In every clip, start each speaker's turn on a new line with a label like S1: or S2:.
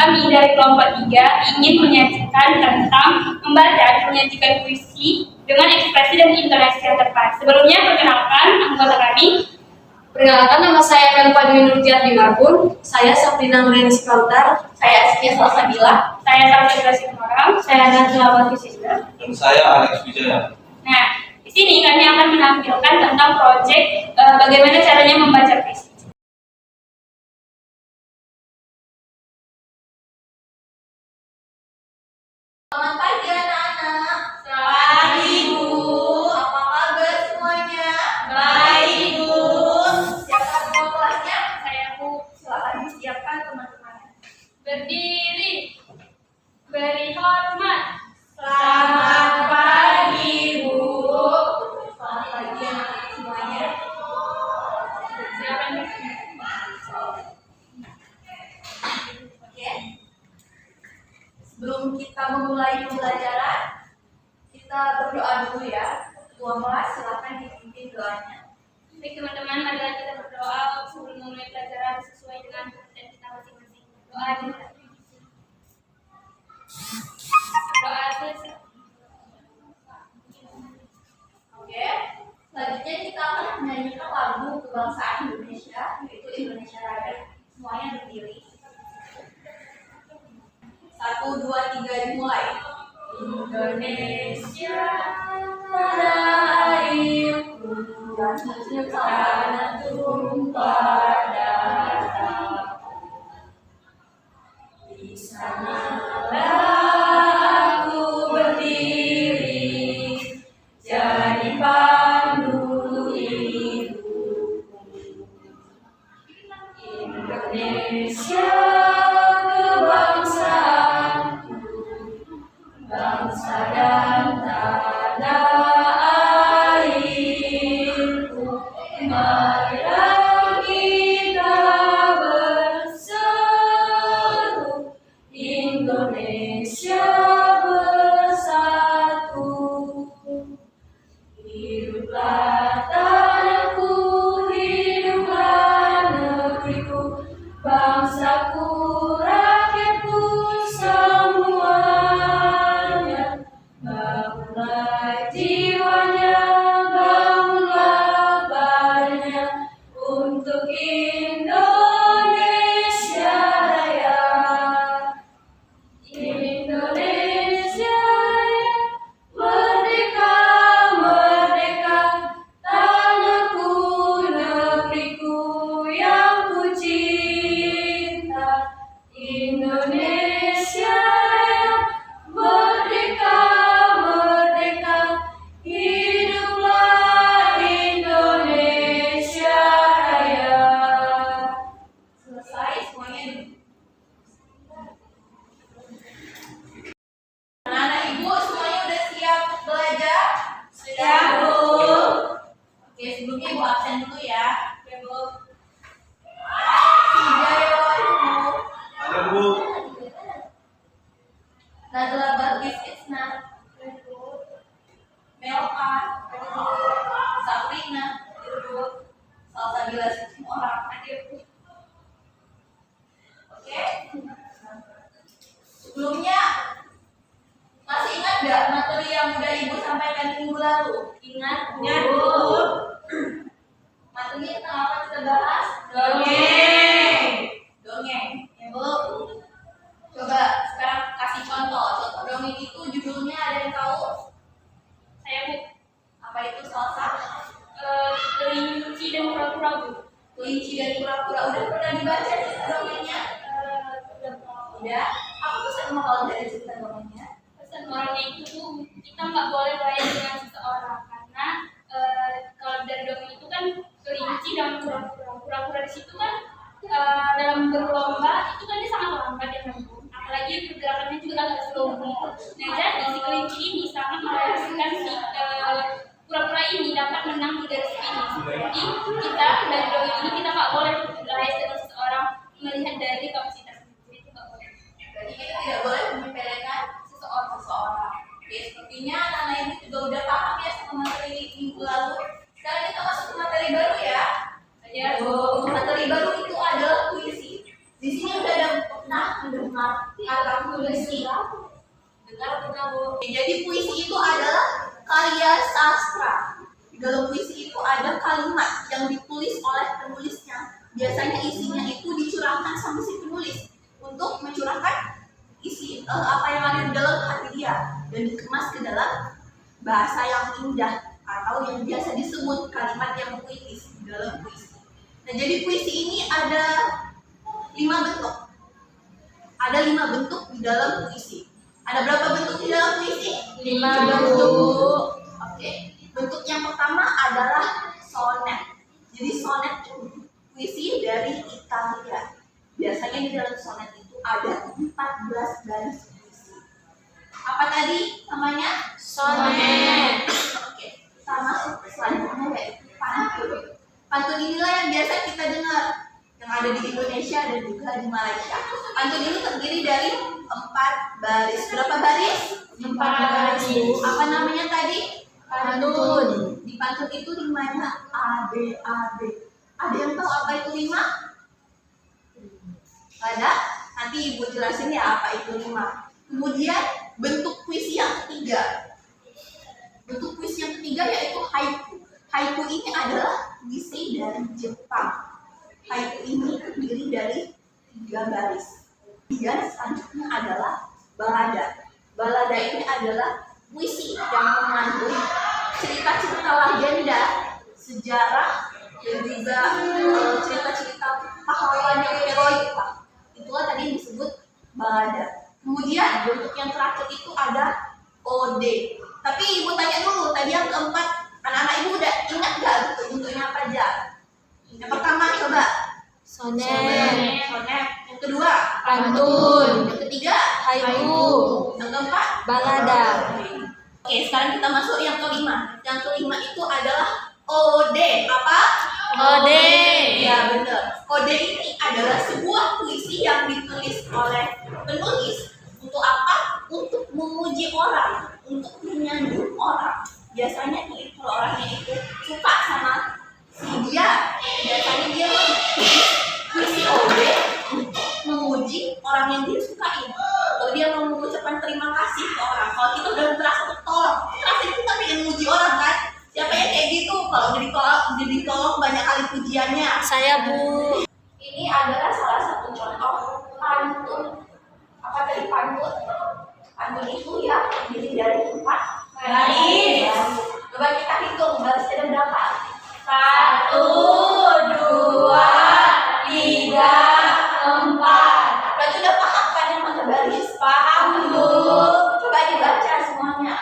S1: Kami dari kelompok 3 ingin menyajikan tentang membaca dan menyajikan puisi dengan ekspresi dan intonasi yang tepat. Sebelumnya, perkenalkan anggota kami.
S2: Perkenalkan, nama saya Melpa Dwi Nurjat Dimarbun. Saya Sabrina Nureni Kautar.
S3: Saya Askia Salsabila.
S1: Saya Salsabila Sitorang.
S2: Saya Najwa Fisisda.
S4: Dan saya Alex Wijaya.
S1: Nah, di sini kami akan menampilkan tentang proyek bagaimana caranya membaca puisi.
S3: Selamat pagi anak-anak.
S1: Pagi, Bu.
S3: Apa kabar semuanya?
S1: Baik, Bu.
S3: Siapkan semua kelasnya?
S1: Saya, Bu.
S3: Silakan disiapkan teman-teman.
S1: Berdiri. Beri hormat.
S3: Selamat
S1: pagi, Bu.
S3: Selamat pagi anak-anak semuanya.
S1: Silakan.
S3: Oke. Sebelum kita memulai pembelajaran, kita berdoa dulu ya. Ketua kelas silakan dipimpin doanya.
S1: Baik teman-teman, marilah kita berdoa sebelum memulai pelajaran sesuai dengan kepercayaan kita masing-masing. Doa kita. Doa selesai.
S3: Oke. Selanjutnya kita akan menyanyikan lagu kebangsaan Indonesia, yaitu Indonesia Raya. Semuanya berdiri. 1, 2, 3 dimulai.
S1: Indonesia
S3: tanah airku, tanah tumpah darah. Di sanalah aku berdiri, jadi pandu hidupku. Indonesia kebangsaanku, bangsa dan tanah airku. Marilah kita berseru, Indonesia bersatu. Hiduplah tanahku, hiduplah negeriku, bangsaku, rakyatku semuanya. Bangunlah jiwanya, bangunlah badannya untuk Indonesia Raya. Indonesia Raya, merdeka, merdeka, tanahku, negeriku yang ku cinta. Indonesia Raya, merdeka, merdeka, hiduplah Indonesia Raya. Selesai semuanya. Anak-anak ibu semuanya udah siap belajar? Siap, Bu. Oke, sebelumnya ibu absen dulu ya. Oke, Bu. Hidayah, Bu.
S4: Ada Bu.
S3: Najwa Balkis Isna. Melka. Sabrina. Salsabila semua orang hadir, Bu. Oke. Sebelumnya masih ingat nggak materi yang udah ibu sampaikan minggu lalu? Ingat, Bu. Materinya tentang apa kita bahas? Dongeng. Dongeng, ya Bu. Coba sekarang kasih contoh. Contoh dongeng itu judulnya ada yang tahu?
S1: Saya, Bu.
S3: Apa itu Salsa?
S1: Kelinci dan kura-kura, Bu.
S3: Kelinci dan kura-kura. Udah pernah dibaca cerita dongengnya? Udah. Apa pesan moral dari cerita dongengnya?
S1: Pesan moralnya itu, Bu, kita nggak boleh baik dengan seseorang karena kalau dari dongeng itu kan kelinci dan kura-kura. Kura-kura di situ kan dalam berlomba itu kan dia sangat lambat ya, Bu. Apalagi pergerakannya juga agak slow mo. Nah, jadi si kelinci ini sangat mengharuskan si kura-kura ini dapat menang di garis finish. Jadi kita dari dongeng ini kita nggak boleh berbicara dengan seseorang melihat dari kapasitas itu nggak boleh.
S3: Jadi kita tidak boleh menyepelekan seseorang. Oke, sepertinya anak-anak ini juga udah paham ya sama materi minggu lalu. Sekarang kita masuk ke materi baru ya. Materi baru itu adalah puisi. Di sini udah ada pernah mendengar ada kalimat yang ditulis oleh penulisnya. Biasanya isinya itu dicurahkan sama si penulis untuk mencurahkan isi apa yang ada di dalam hati dia dan dikemas ke dalam bahasa yang indah atau yang biasa disebut kalimat yang puitis di dalam puisi. Nah, jadi puisi ini ada 5 bentuk. Ada 5 bentuk di dalam puisi. Ada berapa bentuk di dalam puisi?
S2: 5 bentuk.
S3: Oke. Bentuk yang pertama adalah sonet. Jadi sonet itu puisi dari Italia. Biasanya di dalam sonet itu ada 14 baris puisi. Apa tadi namanya?
S2: Sonet.
S3: Oke. Kita masuk ke selanjutnya yaitu pantun. Pantun inilah yang biasa kita dengar yang ada di Indonesia dan juga di Malaysia. Pantun ini terdiri dari 4 baris. Berapa baris?
S2: 4 baris.
S3: Apa namanya tadi?
S2: Pantun.
S3: Di pantun itu rimanya A B A B. Ada yang tahu apa itu rima? Ada? Nanti Ibu jelasin ya apa itu rima. Kemudian bentuk puisi yang ketiga. Bentuk puisi yang ketiga yaitu haiku. Haiku ini adalah puisi dari Jepang. Haiku ini terdiri dari 3 baris. Kemudian selanjutnya adalah balada. Balada ini adalah puisi yang mengandung cerita-cerita legenda, sejarah, dan juga cerita-cerita pahlawan yang heroik. Itulah tadi yang disebut balada. Kemudian bentuk yang terakhir itu ada ode. Tapi Ibu tanya dulu, tadi yang keempat, anak-anak Ibu udah ingat gak bentuknya apa aja? Yang pertama coba.
S2: Sonet.
S3: Sonet. Yang kedua.
S2: Pantun.
S3: Yang ketiga.
S2: Haiku.
S3: Yang keempat.
S2: Balada.
S3: Oke, sekarang kita masuk yang kelima. Yang kelima itu adalah ode. Apa?
S2: Ode.
S3: Ya benar. Ode ini adalah sebuah puisi yang ditulis oleh penulis untuk apa? Untuk memuji orang, untuk menyanjung orang. Biasanya nih kalau orangnya itu suka sama si dia, biasanya dia menulis puisi ode untuk memuji orang yang dia sukai. Atau dia mau mengucapkan terima kasih ke orang. Kalau kita udah merasa tertolong, terasa itu kan pengen memuji orang kan? Siapa yang kayak gitu? Kalau udah ditolong banyak kali pujiannya.
S2: Saya Bu.
S3: Ini adalah salah satu contoh pantun. Apa tadi pantun? Pantun itu ya terdiri dari 4 baris. Coba kita hitung barisnya ada berapa? 1, 2, 3, 4. Berarti udah paham kan yang mana baris? Paham Bu. Coba dibaca semuanya.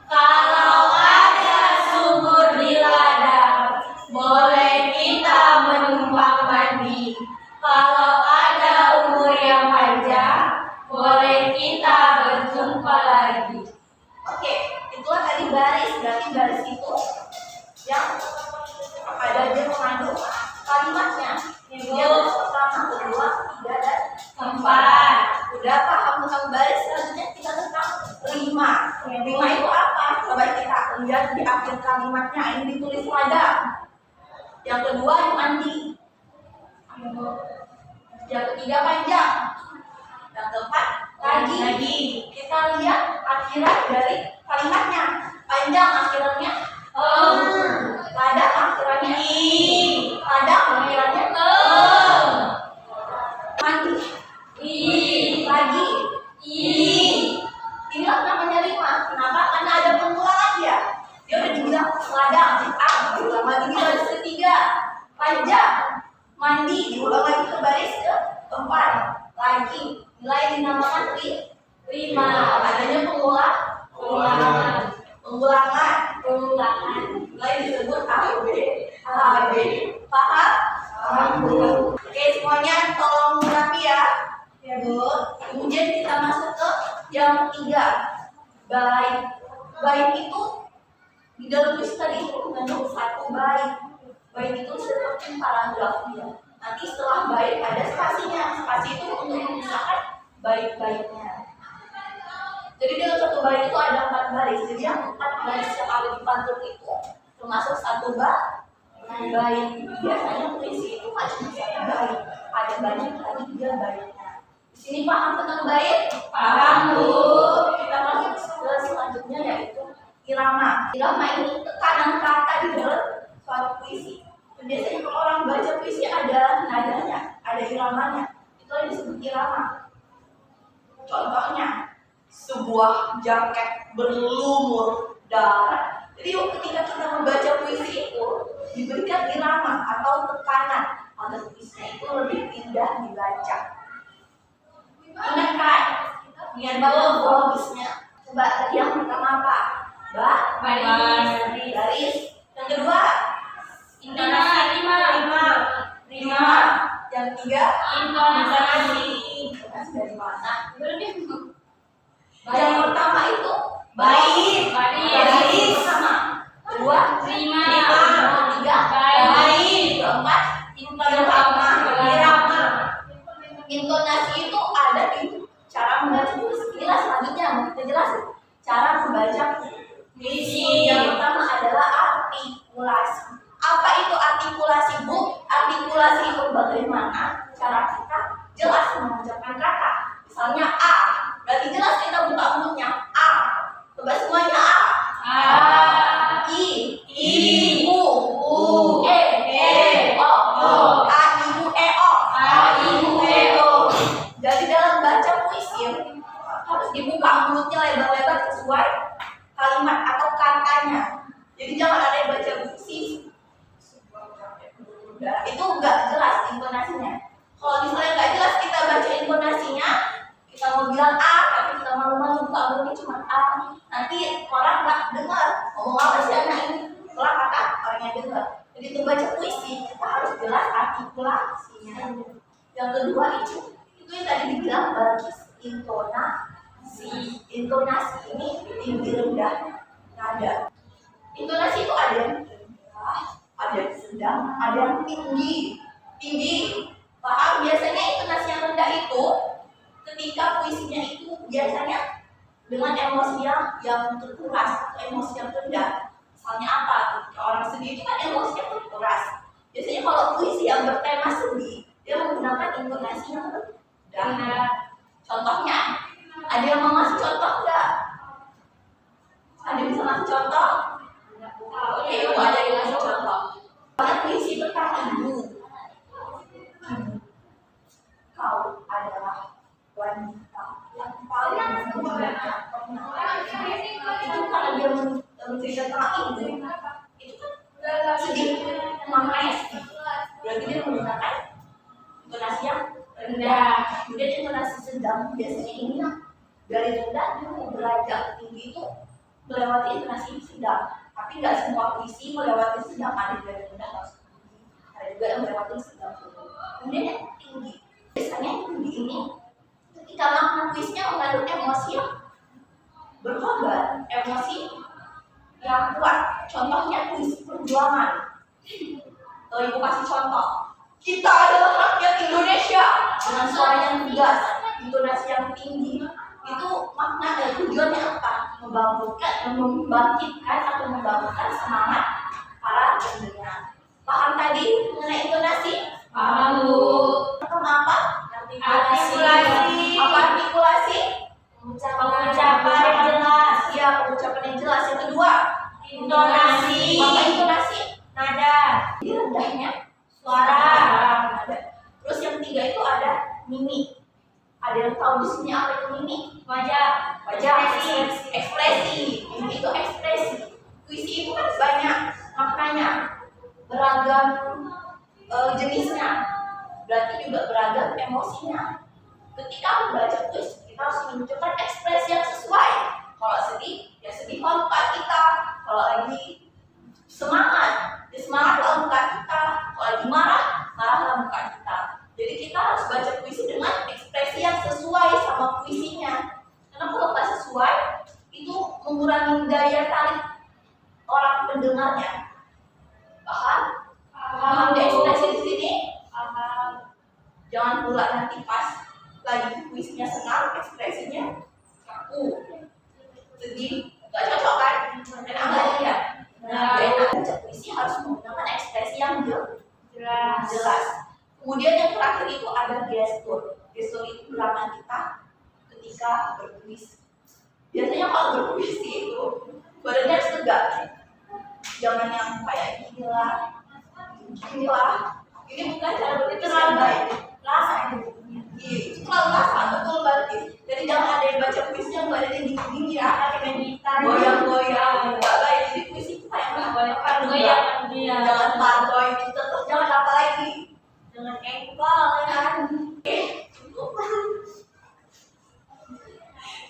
S3: Kalau ada sumur di ladang, boleh kita menumpang mandi. Kalau ada umur yang panjang, boleh kita berjumpa lagi. Oke, itulah tadi baris. Berarti baris itu yang ada dia mengandung kalimatnya. Dia baris pertama, kedua, ketiga, dan keempat. Udah paham tentang baris, selanjutnya kita tentang rima. Rima itu apa? Coba kita lihat di akhir kalimatnya. Ini ditulis pada. Yang kedua mandi. Yang ketiga panjang. Yang keempat lagi. Kita lihat akhirat dari kalimatnya. Panjang akhirannya padang akhirannya padang akhirannya mandi lagi inilah namanya rima. Kenapa? Karena ada pengulangan ya. Dia udah dibilang ladang diulang lagi di baris ketiga. Panjang mandi diulang lagi ke baris keempat lagi. Nilai dinamakan rima. Adanya pengulangan nilai disebut AB. Paham? Oke, semuanya tolong rapi ya Bu. Kemudian kita masuk ke yang ketiga, bait itu di dalam puisi tadi itu mengandung 1 bait. Bait itu seperti paragrafnya. Nanti setelah bait ada spasinya. Spasi itu untuk memisahkan bait-baitnya. Jadi dalam 1 bait itu ada 4 baris. Jadi yang 4 baris yang ada di pantun itu termasuk 1 bait. Biasanya puisi itu nggak cuma 1 bait. Ada banyak lagi 3 baitnya. Di sini paham tentang bait? Paham Bu. Kita masuk ke selanjutnya yaitu irama. Irama ini tekanan kata di dalam suatu puisi. nadanya, ada iramanya. Itu yang disebut irama. Contohnya, sebuah jaket berlumur darah. Jadi ketika kita membaca puisi itu diberikan irama atau tekanan agar puisinya itu lebih indah dibaca. Ingat kan? Ingat bahwa bagusnya. Coba tadi yang pertama apa? Baris. Yang kedua, rima. Yang tiga, intonasi. Dari mana? Yang pertama itu baris sama. Kedua, rima. Ketiga, baris. Keempat, irama. Intonasi itu ada di cara membaca puisi. Inilah selanjutnya yang kita jelasin. Cara membaca puisi. Yang pertama adalah artikulasi. Apa itu artikulasi, Bu? Artikulasi itu bagaimana cara kita jelas mengucapkan kata. Misalnya A, berarti jelas kita buka mulutnya. A. Coba semuanya A. I, U, E, O. A, I, U, E, O. Jadi dalam baca puisi harus dibuka mulutnya lebar-lebar sesuai kalimat atau katanya. Jadi jangan ada yang baca puisi itu nggak jelas intonasinya. Kalau misalnya nggak jelas kita baca intonasinya, kita mau bilang A tapi kita malu-malu buka mulutnya cuma A, nanti orang nggak dengar ngomong apa sih anak ini, kelak kata orang yang dengar. Jadi untuk baca puisi kita harus jelas artikulasinya. Yang kedua itu yang tadi dibilang baris intonasi. Intonasi ini tinggi rendah nada. Intonasi itu ada yang rendah, ada yang sedang, ada yang tinggi. Paham? Biasanya intonasi yang rendah itu ketika puisinya itu biasanya dengan emosi yang terkuras atau emosi yang rendah. Misalnya apa? Ketika orang sedih itu kan emosi yang terkuras. Biasanya kalau puisi yang bertema sedih, dia menggunakan intonasi yang rendah. Contohnya, ada yang mau ngasih contoh nggak? Ada yang bisa ngasih contoh? Oke, Ibu ada yang ngasih contoh. Pada puisi tentang ibu. Kau adalah wanita yang paling mulia. Itu kalau dia menceritakan tentang ibu, itu kan sedih, maknanya sedih. Berarti dia menggunakan intonasi yang rendah. Kemudian intonasi sedang biasanya ini dari rendah dia mau belajar tinggi itu melewati intonasi sedang. Tapi nggak semua puisi melewati sedang, ada dari rendah harus tinggi, ada juga yang melewati sedang. Kemudian yang tinggi, biasanya yang tinggi ini ketika makna puisinya mengandung emosi yang berkorban, emosi yang kuat. Contohnya puisi perjuangan. Ibu kasih contoh. Kita adalah rakyat Indonesia dengan suara yang tegas, intonasi yang tinggi. Itu makna dan tujuannya apa? Membangkitkan atau membangunkan semangat para pendengar. Paham tadi mengenai intonasi?
S2: Paham, Bu.
S3: Apa?
S2: Artikulasi.
S3: Apa artikulasi?
S2: Pengucapan yang jelas.
S3: Ya, pengucapan yang jelas. Yang kedua,
S2: Intonasi.
S3: Apa intonasi?
S2: Nada.
S3: Ini rendahnya
S2: Suara.
S3: nada. Terus yang ketiga itu ada mimik. Ada yang tahu di sini apa itu mimik?
S2: Wajah.
S3: Ekspresi. Mimik itu ekspresi. Puisi itu kan banyak maknanya, beragam jenisnya, berarti juga beragam emosinya. Ketika membaca puisi kita harus menunjukkan ekspresi yang sesuai. Kalau sedih, ya sedih kalau muka kita. Kalau lagi semangat, ya semangatlah muka kita. Kalau lagi marah, marahlah muka kita. Jadi kita harus baca puisi dengan ekspresi yang sesuai sama puisinya. Karena kalau nggak sesuai, itu mengurangi daya tarik orang pendengarnya. Paham di ekspresi di sini? Jangan pula nanti pas lagi puisinya senang, ekspresinya kaku, sedih, nggak cocok kan? Enak nggak ya? Nah, baca puisi harus menggunakan ekspresi yang jelas. Kemudian yang terakhir itu ada gestur. Gestur itu gerakan kita ketika berpuisi. Biasanya kalau berpuisi itu badannya harus tegak. Jangan yang kayak gini lah, Ini bukan cara berpikir yang baik. Rasa itu bukunya. Iya, itu terlalu rasa, betul berarti. Jadi jangan ada yang baca puisi yang nggak ada di gigi ya, kayak gitar, goyang-goyang, nggak baik. Jadi puisi itu kayak nggak goyang,
S2: dia.
S3: jangan pargoy gitu, terus jangan apa lagi, jangan engkol ya kan.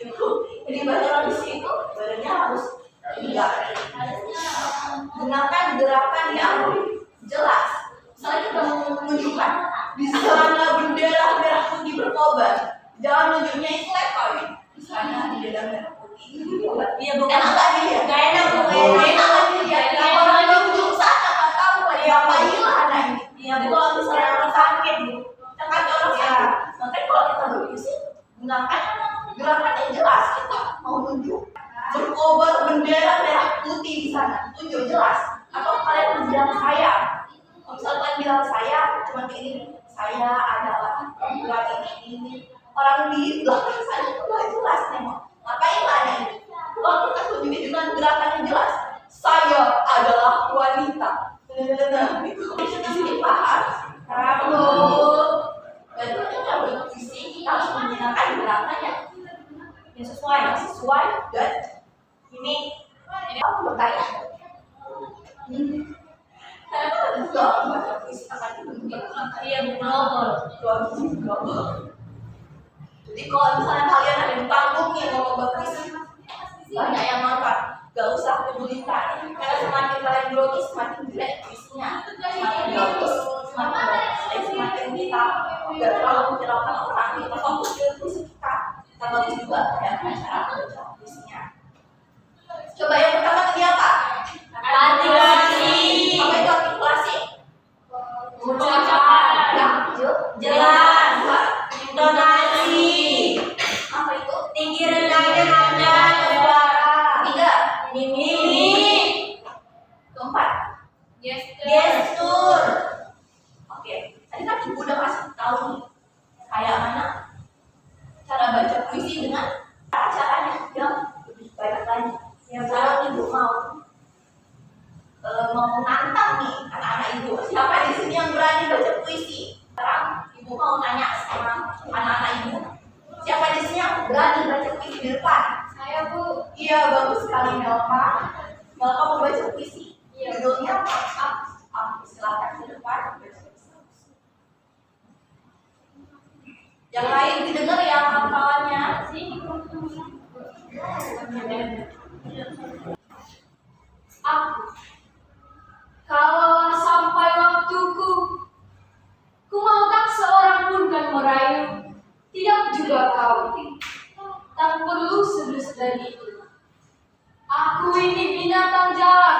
S3: Cukup. Jadi baca puisi itu badannya harus enggak. Gunakan gerakan yang jelas. Misalnya kita mau menunjukkan di sana bendera merah putih berkobar, jangan nunjuknya itu level. Di sana bendera merah putih.
S2: Iya, bukan.
S3: Enak tadi ya?
S2: Gak enak, Bu.
S3: Enak lagi ya. Kalau orang nunjuk sana nggak tahu ya apa hilang ada ini.
S2: Iya,
S3: Jadi
S2: Bu.
S3: kalau misalnya orang sakit, kita kan orang sakit. Makanya kalau kita berpuisi, gunakan gerakan yang jelas. Kita mau nunjuk berkobar bendera merah putih di sana, tunjuk jelas. Atau kalian bilang saya, kalau misalnya kalian bilang saya cuma kayak ini, saya adalah buat ini orang di belakang sana itu nggak jelas nih. Ngapain lah ini? Kalau kita tunjukin dengan gerakan yang jelas, saya adalah wanita. Itu di sini paham. Kamu dan itu kita berpuisi, kita harus menggunakan gerakan yang sesuai dan ini aku bertanya. Kenapa ada dua baca puisi akan dibentuk?
S2: Iya, Bu. Global.
S3: Jadi kalau misalnya kalian ada di panggung yang mau berpuisi, banyak yang nonton, gak usah pedulikan. Karena semakin kalian grogi, semakin jelek puisinya, semakin bagus, semakin baik, semakin kita gak terlalu mencerahkan orang. Kita fokus ke puisi kita, kita bagus juga kayak cara membaca puisinya. Coba yang pertama tadi apa?
S2: Artikulasi.
S3: Apa itu artikulasi?
S2: Ucapan.
S3: Jelas.
S2: Intonasi.
S3: Apa itu?
S2: Tinggi rendahnya nada suara.
S3: Tiga.
S2: Mimik.
S3: Keempat.
S2: Gestur.
S3: Oke. Tadi kan ibu udah kasih tahu nih kayak mana cara baca puisi dengan caranya yang lebih banyak lagi. Yang sekarang ibu mau nantang nih anak-anak ibu. Siapa di sini yang berani baca puisi? Sekarang ibu mau tanya sama anak-anak ibu. Siapa di sini yang berani baca puisi di depan?
S1: Saya, Bu.
S3: Iya, bagus sekali Melka. Melka mau baca puisi.
S1: Iya.
S3: Judulnya apa? Silakan ke depan. Yang lain didengar ya kawan-kawannya.
S1: Sini,
S2: Aku, kalau sampai waktuku, ku mau tak seorang pun kan merayu, tidak juga kau, tak perlu sedus-sedari itu. Aku ini binatang jalan,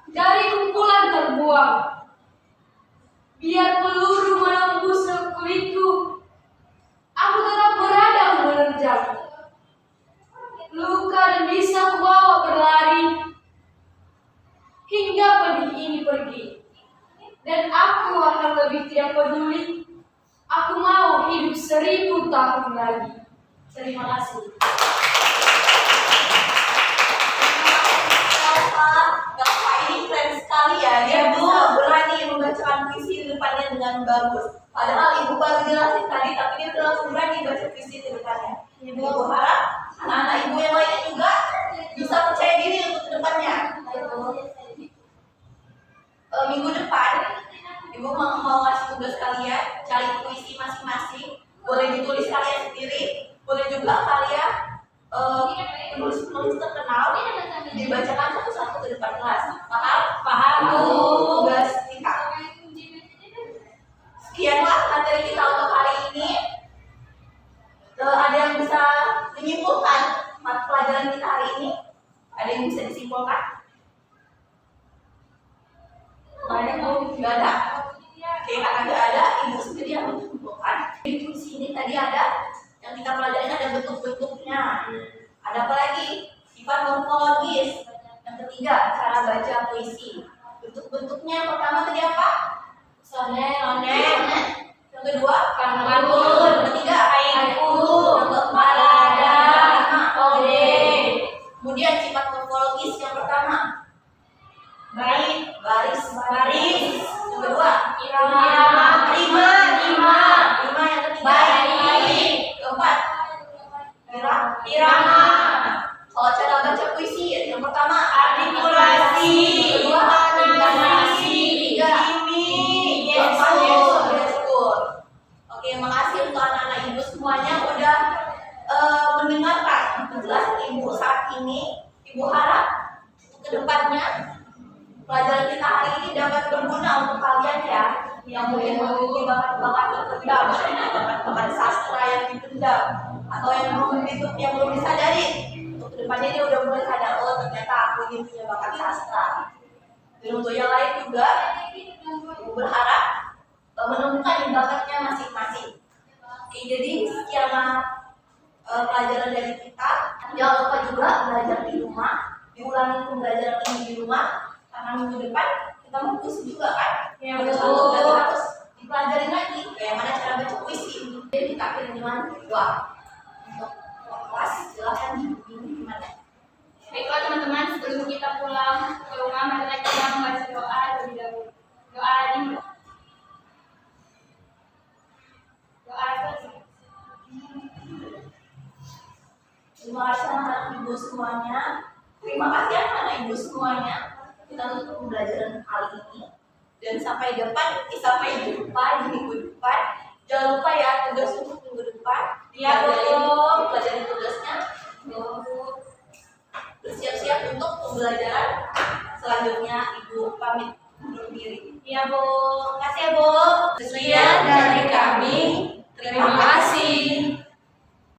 S2: dari kumpulan terbuang. Biar peluru menembus kulitku, aku tetap berada menerjang. Luka dan bisa kubawa berlari hingga pedih ini pergi, dan aku akan lebih tidak peduli. Aku mau hidup 1000 tahun lagi. Terima kasih.
S3: Bapak ini keren sekali ya. Dia
S2: Ya, Bu.
S3: bisa berani membacakan puisi di depannya dengan bagus. Padahal ibu baru jelasin tadi, tapi dia udah langsung berani baca puisi di depannya. Ibu harap anak-anak ibu yang lainnya juga bisa percaya diri untuk ke depannya. Minggu depan ibu mau ngasih tugas kalian cari puisi masing-masing. Boleh ditulis kalian sendiri, boleh juga kalian penulis-penulis terkenal dibacakan satu-satu ke depan kelas. Paham? Tugas kita. Sekianlah materi kita untuk hari ini. Ada yang bisa menyimpulkan mata pelajaran kita hari ini? Ada yang bisa disimpulkan? Banyak mau nggak ada. Oke, karena nggak ada, ibu sendiri yang menyimpulkan. Di puisi ini tadi ada yang kita pelajarin, ada bentuk-bentuknya. Ada apa lagi? Sifat morfologis. Yang ketiga, cara baca puisi. Bentuk-bentuknya yang pertama tadi apa?
S2: Sonnet.
S3: Yang kedua,
S2: Pantun.
S3: yang ketiga,
S2: Haiku.
S3: yang keempat,
S2: Balada. Ode.
S3: Kemudian sifat morfologis yang pertama,
S2: Baik.
S3: baris.
S2: Baris.
S3: Yang kedua,
S2: Irama.
S3: jelas ibu saat ini, ibu harap ke depannya pelajaran kita hari ini dapat berguna untuk kalian ya, yang mungkin memiliki bakat-bakat terpendam, bakat sastra yang dipendam, atau yang belum disadari. Untuk kedepannya dia udah mulai sadar, oh ternyata aku ini punya bakat sastra. Dan untuk yang lain juga, ibu berharap menemukan bakatnya masing-masing. Oke, jadi sekian pelajaran dari kita. Jangan lupa juga belajar di rumah, diulangi pembelajaran ini di rumah, karena minggu depan kita mau puisi juga kan?
S2: Ya,
S3: Betul.
S2: betul.
S3: Harus dipelajari lagi kayak mana cara baca puisi. Jadi kita akhiri dengan doa. Untuk kelas silakan ini gimana?
S1: Baiklah teman-teman, sebelum kita pulang ke rumah, mari kita membaca doa terlebih dahulu. Doa dimulai. Doa selesai.
S3: Terima kasih anak-anak ibu semuanya. Terima kasih anak-anak ibu semuanya. Kita tutup pembelajaran kali ini. Dan sampai jumpa di minggu depan. Jangan lupa ya tugas untuk minggu depan.
S2: Iya, Bu.
S3: Pelajari tugasnya. Bersiap-siap untuk pembelajaran selanjutnya. Ibu pamit undur diri.
S2: Iya, Bu. Makasih ya, Bu.
S3: Sekian dari kami.